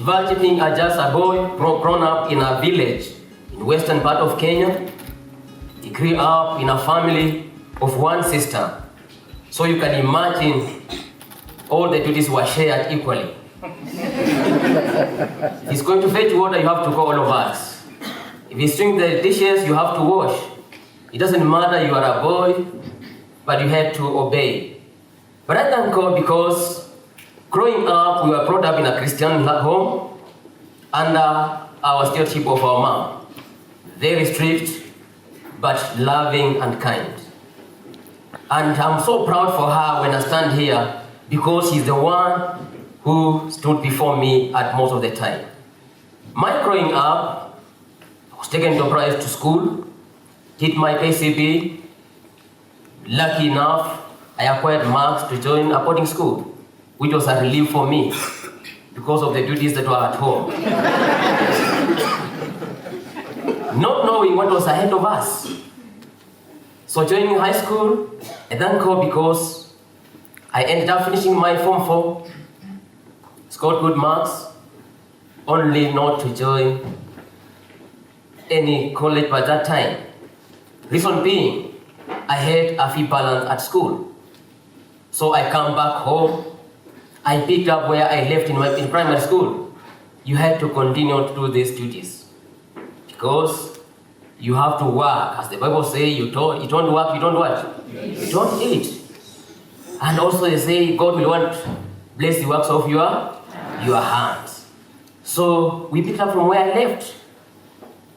Shivachi being just a boy grown up in a village in western part of Kenya. He grew up in a family of one sister. So you can imagine all the duties were shared equally. If he's going to fetch water, you have to call all of us. If he's doing the dishes, you have to wash. It doesn't matter you are a boy, but you had to obey. But I thank God because growing up, we were brought up in a Christian home under our stewardship of our mom. Very strict, but loving and kind. And I'm so proud for her when I stand here because she's the one who stood before me at most of the time. My growing up, I was taken to a private school, did my KCB. Lucky enough, I acquired marks to join a boarding school, which was a relief for me because of the duties that were at home. Not knowing what was ahead of us. So joining high school, I thank God because I ended up finishing my Form 4, scored good marks, only not to join any college by that time. Reason being, I had a fee balance at school. So I come back home, I picked up where I left in primary school. You had to continue to do these duties because you have to work. As the Bible says, you don't work, you don't what? Yes. You don't eat. And also they say God will bless the works of your hands. So we picked up from where I left.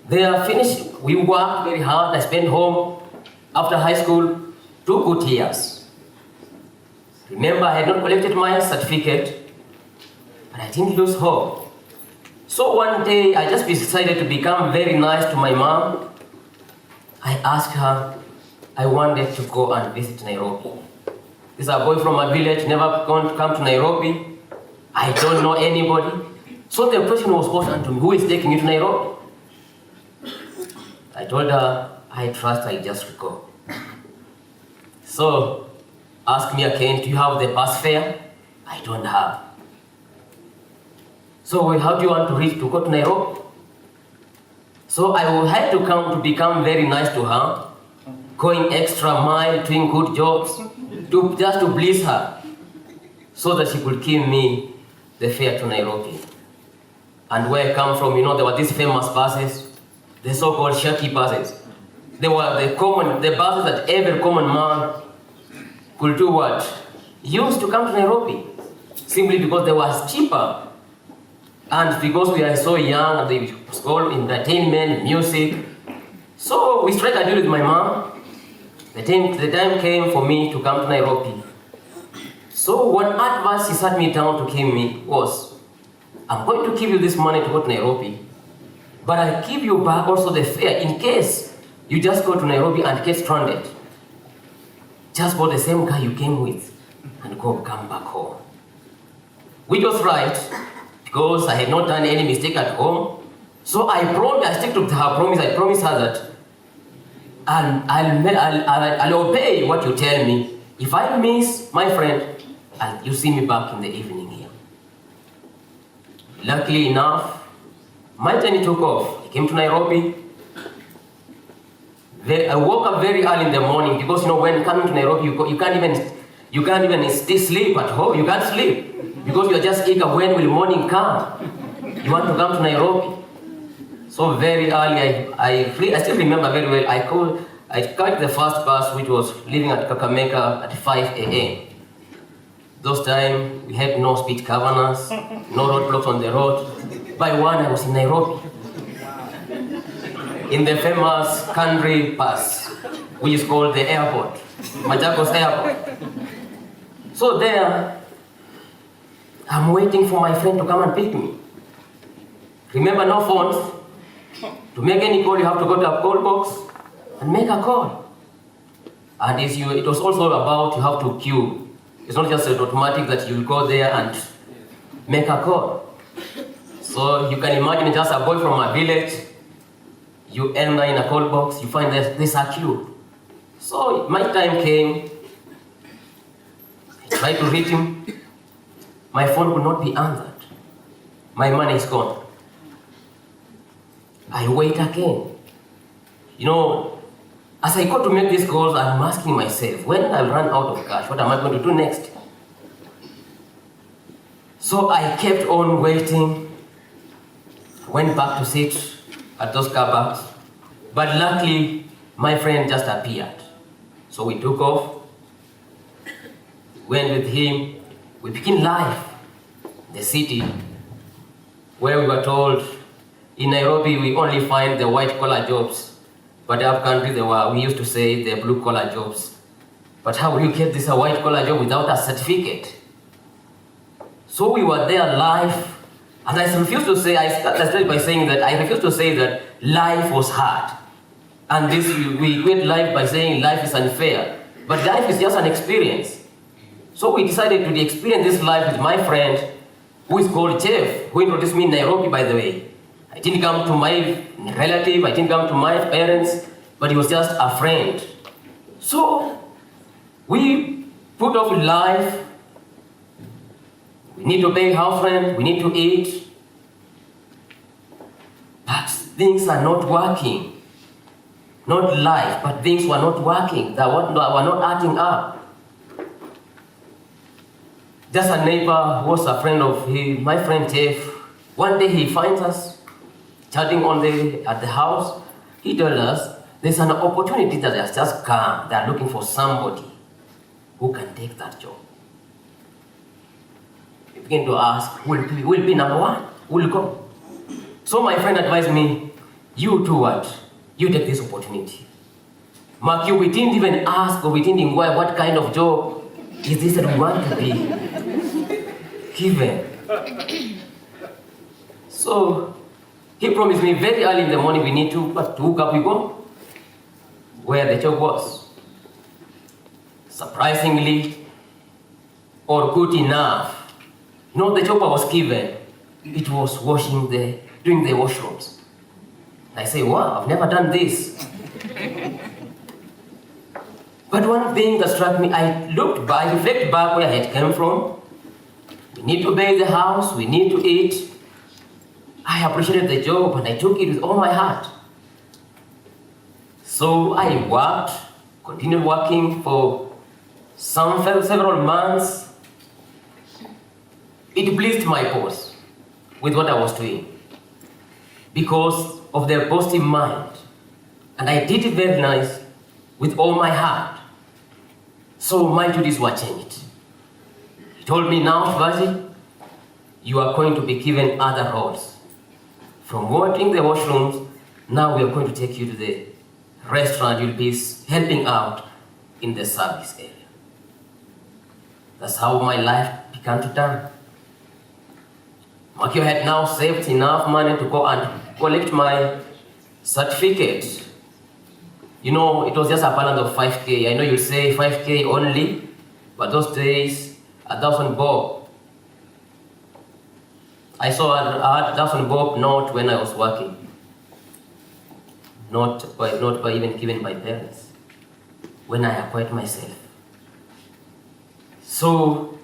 They are finished. We worked very hard. I spent home after high school 2 good years. Remember, I had not collected my certificate, but I didn't lose hope. So one day, I just decided to become very nice to my mom. I asked her, I wanted to go and visit Nairobi. This is a boy from a village, never going to come to Nairobi. I don't know anybody. So the question was posed to me, who is taking you to Nairobi? I told her, I trust I'll just go. So, ask me again, do you have the bus fare? I don't have. So, how do you want to go to Nairobi? So, I had to become very nice to her, going extra mile, doing good jobs, just to please her, so that she could give me the fare to Nairobi. And where I come from, there were these famous buses, the so-called Shivachi buses. They were the buses that every common man could do what? Used to come to Nairobi, simply because they were cheaper. And because we are so young, and they school entertainment, music. So we struck a deal with my mom. The time came for me to come to Nairobi. So one advice she sat me down to give me was, I'm going to give you this money to go to Nairobi, but I'll give you back also the fare in case you just go to Nairobi and get stranded. Just for the same guy you came with and come back home. Which was right, because I had not done any mistake at home. So I stick to her promise. I promised her that I'll obey what you tell me. If I miss my friend, you see me back in the evening here. Luckily enough, my journey took off. I came to Nairobi. I woke up very early in the morning because when coming to Nairobi, you can't even sleep at home. You can't sleep because you are just eager when will morning come. You want to come to Nairobi. So very early, I still remember very well. I caught the first bus, which was leaving at Kakamega at 5 a.m. Those times we had no speed governors, no roadblocks on the road. By 1, I was in Nairobi. In the famous country bus, which is called the airport, Machakos Airport. So there, I'm waiting for my friend to come and pick me. Remember, no phones. To make any call, you have to go to a call box and make a call. And it was also about you have to queue. It's not just automatic that you go there and make a call. So you can imagine just a boy from a village. You enter in a call box, you find there's a queue. So my time came. I tried to reach him. My phone could not be answered. my money is gone. I wait again. You know, as I go to make these calls, I'm asking myself, when I run out of cash, what am I going to do next? So I kept on waiting, went back to sit at those car parks, but luckily, my friend just appeared. So we took off, went with him, we began life in the city, where we were told, in Nairobi, we only find the white-collar jobs, but our country, we used to say the blue-collar jobs. But how will you get this a white-collar job without a certificate? So we were there live, and I refused to say, I started by saying that I refused to say that life was hard. And this, we equate life by saying life is unfair. But life is just an experience. So we decided to experience this life with my friend, who is called Jeff, who introduced me in Nairobi, by the way. I didn't come to my relative, I didn't come to my parents, but he was just a friend. So we put off life. We need to pay house rent, we need to eat. But things are not working. Not life, but things were not working. They were not adding up. Just a neighbor who was a friend of my friend Jeff. One day he finds us chatting at the house. He told us there's an opportunity that has just come. They are looking for somebody who can take that job. We begin to ask, who will be number one? Who will go? So my friend advised me, you do what? You take this opportunity. Mark you, we didn't even ask or we didn't inquire what kind of job is this that we want to be given. So he promised me very early in the morning we need to hook up, we go where the job was. Surprisingly, or good enough, you know, the job I was given, it was doing the washrooms. I say, wow, I've never done this. But one thing that struck me, I reflect back where I had come from. We need to pay the house, we need to eat. I appreciated the job and I took it with all my heart. So I worked, continued working for several months. It pleased my boss with what I was doing because of their positive mind. And I did it very nice with all my heart. So my duties were changed. He told me, now, Shivachi, you are going to be given other roles. From working the washrooms, now we are going to take you to the restaurant. You'll be helping out in the service area. That's how my life began to turn. Makio had now saved enough money to go and collect my certificate. You know, it was just a balance of 5K. I know you'll say 5K only, but those days, 1,000 bob. I saw a 1,000 bob note when I was working. Not by even given by parents. When I acquired myself. So,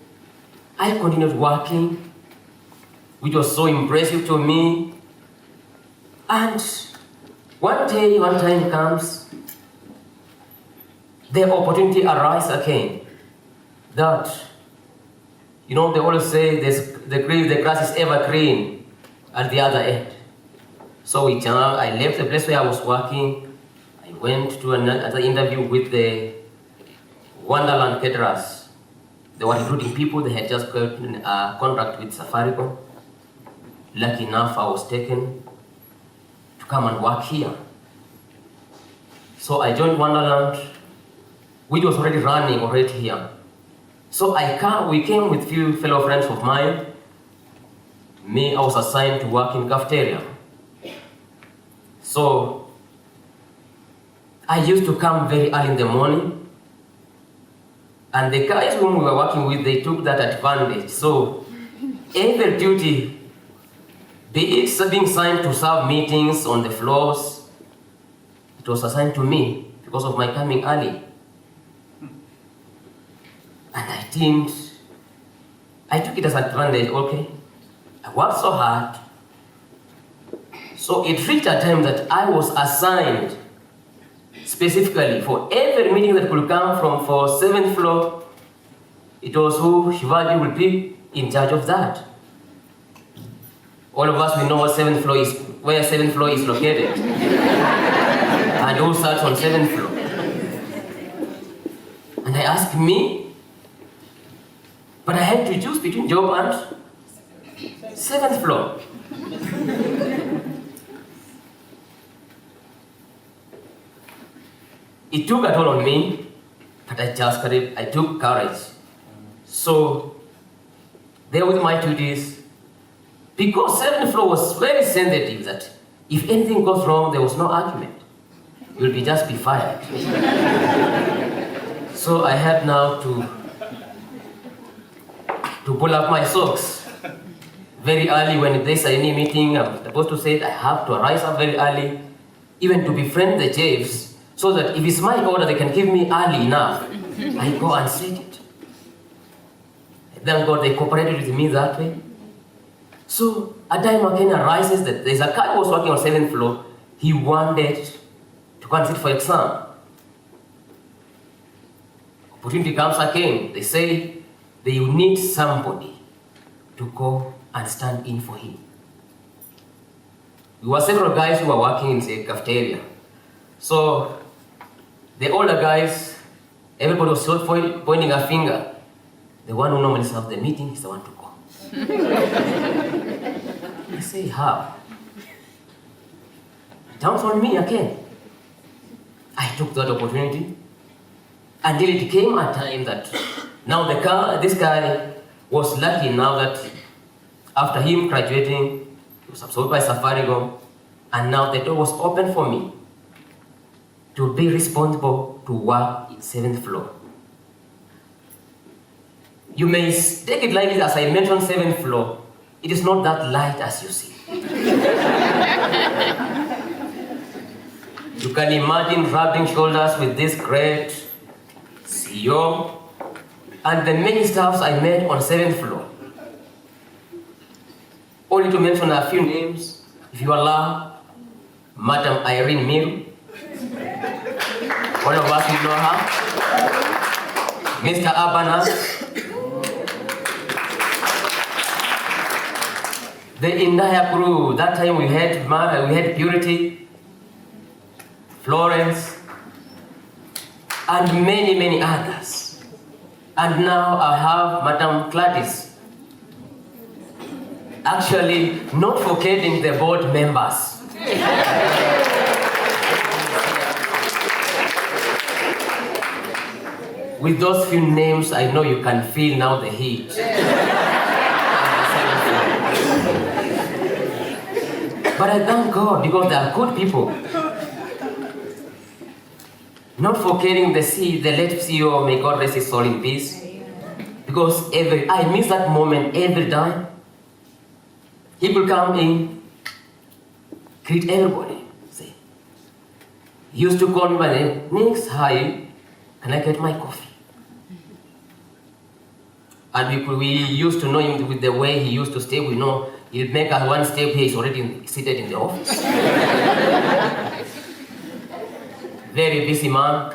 I continued working, which was so impressive to me. And one time comes, the opportunity arises again. That, you know, they always say the grass is ever green at the other end. So I left the place where I was working. I went to another interview with the Wonderland caterers. They were recruiting people. They had just got a contract with Safaricom. Lucky enough, I was taken to come and work here. So I joined Wonderland, which was already running here. So we came with few fellow friends of mine. Me, I was assigned to work in cafeteria. So I used to come very early in the morning, and the guys whom we were working with, they took that advantage. So every duty, be it being assigned to serve meetings on the floors, it was assigned to me because of my coming early. And I took it as an advantage, okay. I worked so hard. So it reached a time that I was assigned specifically for every meeting that could come from for 7th floor. It was who Shivachi would be in charge of that. All of us, we know what 7th floor is, where 7th floor is located. And who sat on 7th floor. And I asked me, but I had to choose between job and 7th floor. It took a toll on me, but I just got it. I took courage. So, there with my duties, because 7th floor was very sensitive that if anything goes wrong, there was no argument. You'll just be fired. So I had now to pull up my socks very early when there's any meeting. I'm supposed to say I have to rise up very early, even to befriend the chiefs, so that if it's my order, they can give me early enough. I go and set it. Thank God they cooperated with me that way. So a time again arises that there's a guy who was working on 7th floor. He wanted to go and sit for exam. Opportunity comes again. They say they need somebody to go and stand in for him. We were several guys who were working in the cafeteria. So the older guys, everybody was sort of pointing a finger. The one who normally serves the meeting is the one to go. I say, how? Down on me again. I took that opportunity until it came a time that now this guy was lucky now that after him graduating, he was absorbed by Safaricom, and now the door was open for me to be responsible to work in 7th floor. You may take it lightly as I mentioned 7th floor. It is not that light as you see. You can imagine rubbing shoulders with this great CEO and the many staffs I met on 7th floor. Only to mention a few names, if you allow, Madam Irene Miru. All of us, you know her. Mr. Abana. The entire crew. That time we had Purity, Florence, and many others. And now I have Madam Gladys. Actually, not forgetting the board members. With those few names, I know you can feel now the heat. But I thank God because they are good people. Not forgetting the late CEO, may God rest his soul in peace. Because I miss that moment every time. He will come in, greet everybody, say, he used to call me by name, Nix, hi, can I get my coffee? And we used to know him with the way he used to stay. We know he'll make us one step here, he's already seated in the office. Very busy man.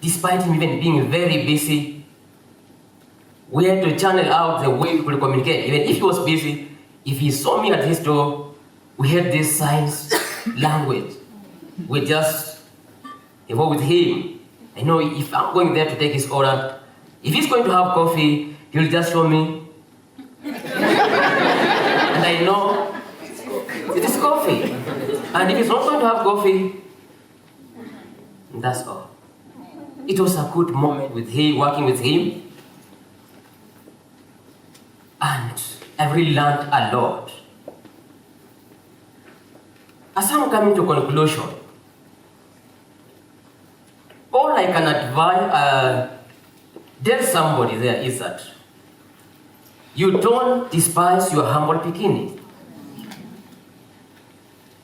Despite him even being very busy, we had to channel out the way we could communicate. Even if he was busy, if he saw me at his door, we had this signs language. We just evolve with him. I know if I'm going there to take his order, if he's going to have coffee, he'll just show me. And I know it is coffee. And if he's not going to have coffee, that's all. It was a good moment with him, working with him. And I really learned a lot. As I'm coming to conclusion, all I can advise, tell somebody there is that you don't despise your humble beginning.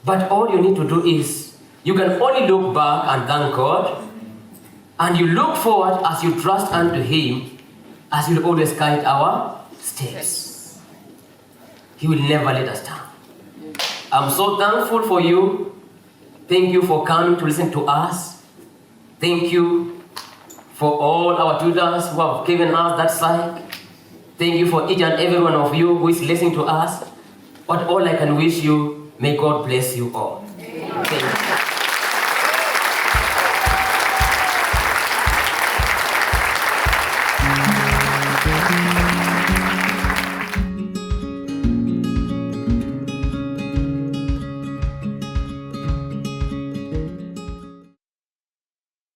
But all you need to do is, you can only look back and thank God, and you look forward as you trust unto Him, as He will always guide our steps. He will never let us down. I'm so thankful for you. Thank you for coming to listen to us. Thank you for all our tutors who have given us that psych. Thank you for each and every one of you who is listening to us. But all I can wish you, may God bless you all. Thank you.